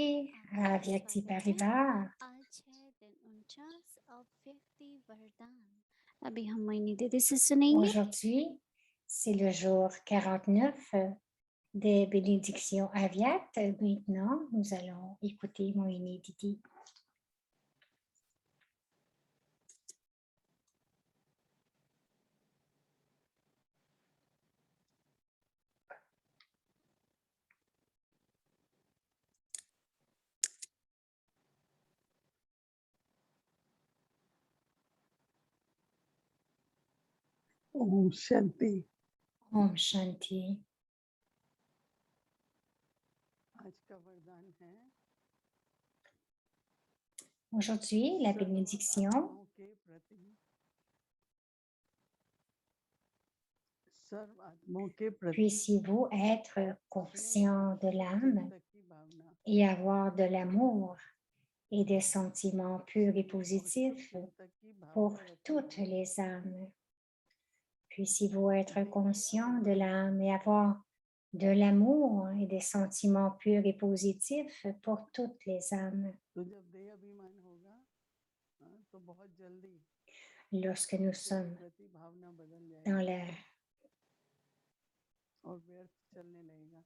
Avyakti Paribas. आज है दिन 49 और व्यक्ति वरदान। अभी हम मोहिनी दीदी से सुनेंगे। Aujourd'hui, c'est le jour 49 des bénédictions Avyat. Maintenant, nous allons écouter Moïni Didi. Om Shanti. Om Shanti. आज का वरदान है Aujourd'hui, la bénédiction, आत्माओं के प्रति सर्व आत्माओं के प्रति puissiez-vous être conscient de l'âme चिंतक की भावना et avoir de l'amour et des sentiments purs et positifs चिंतक की pour भावना रखने toutes वाले les âmes. Puissiez-vous être conscient de l'âme et avoir de l'amour et des sentiments purs et positifs pour toutes les âmes. तो जब देह अभिमान होगा तो बहुत जल्दी Lorsque nous इसके sommes प्रति भावना बदल dans जाएगी la, और व्यर्थ चलने लगेगा।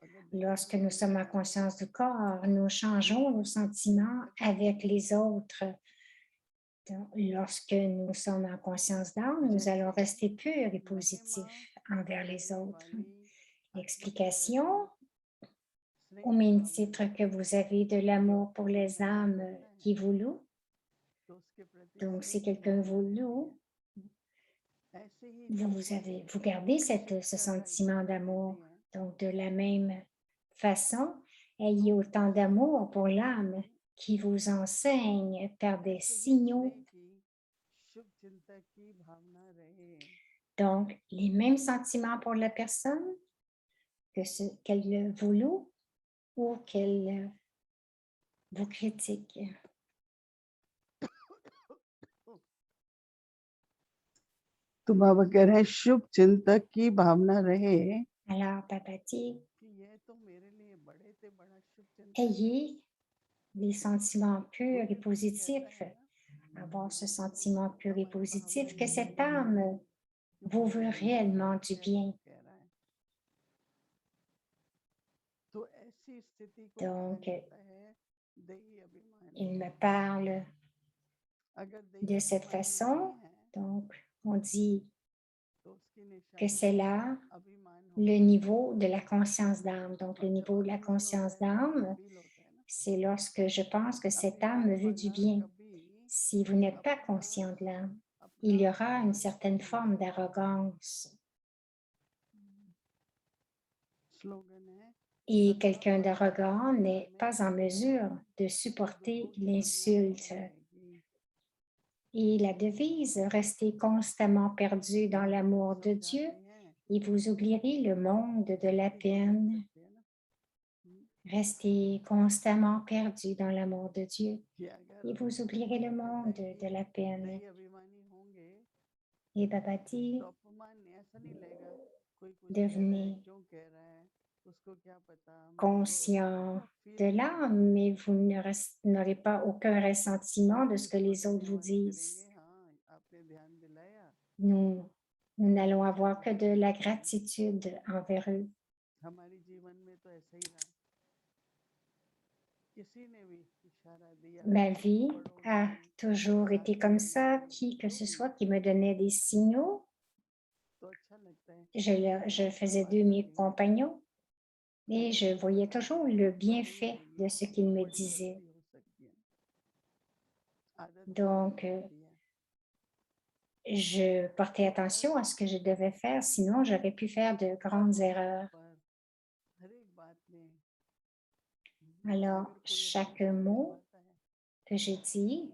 अगर देह lorsque nous अभिमानी sommes en है conscience du corps, nous changeons nos sentiments avec les autres. Donc, lorsque nous sommes en conscience d'âme, nous allons rester purs et positifs envers les autres. L'explication au même titre que vous avez de l'amour pour les âmes qui vous louent. तो उसके प्रति Donc, si स्नेह की quelqu'un भावना vous रखनी loue, है। ऐसे ही vous gardez ce sentiment d'amour. Donc, de la même façon, ayez autant d'amour pour l'âme qui vous enseigne par des signaux. शुभ चिंतक की भावना रहे। Donc, les mêmes sentiments pour la personne qu'elle vous loue ou qu'elle vous critique. तो बाबा कह रहे हैं शुभ चिंतक की भावना रहे Alors, Papa dit, कि यह तो मेरे लिए बड़े से बड़ा शुभ चिंतक ayez les sentiments purs et positifs, avoir ce sentiment pur et positif que cette âme vous veut réellement du bien. तो ऐसी स्थिति को Donc, कहा जाता है देही अभिमान। il me parle अगर de देही cette अभिमानी façon. नहीं है Donc, on dit तो उसकी que निशानी c'est là अभिमान le होगा। niveau de la conscience d'âme. Donc, le और जब niveau de la अभिमान होता conscience है तो d'âme, ऐसा feel होता है ना, c'est lorsque je pense que cette âme अभिमान me veut du वाला bien. कभी Si vous n'êtes pas अपना conscient de l'âme, अपना il y aura une अहंकार certaine नहीं forme दिखाएगा। d'arrogance. स्लोगन है Et सदा quelqu'un d'arrogant परमात्मा n'est में pas en mesure de supporter l'insulte. Et la devise, restez constamment perdu dans l'amour de Dieu et vous oublierez le monde de la peine. Restez constamment perdu dans l'amour de Dieu et vous oublierez le monde de la peine. Et Baba dit, devenez conscient de l'âme, mais vous n'aurez pas aucun ressentiment de ce que les autres vous disent. Nous n'allons avoir que de la gratitude envers eux. Ma vie a toujours été comme ça. Qui que ce soit qui me donnait des signaux, je faisais d'eux mes compagnons et je voyais toujours le bienfait de ce qu'ils me disaient. Donc, je portais attention à ce que je devais faire, sinon j'aurais pu faire de grandes erreurs. Alors, chaque mot que je dis,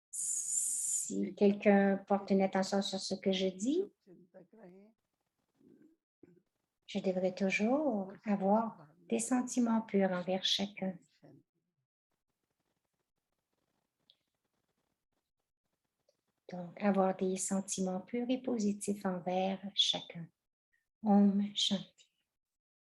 si quelqu'un porte une attention sur ce que je dis, je devrais toujours avoir des sentiments purs envers chacun. Donc, avoir des sentiments purs et positifs envers chacun. Om Shanti.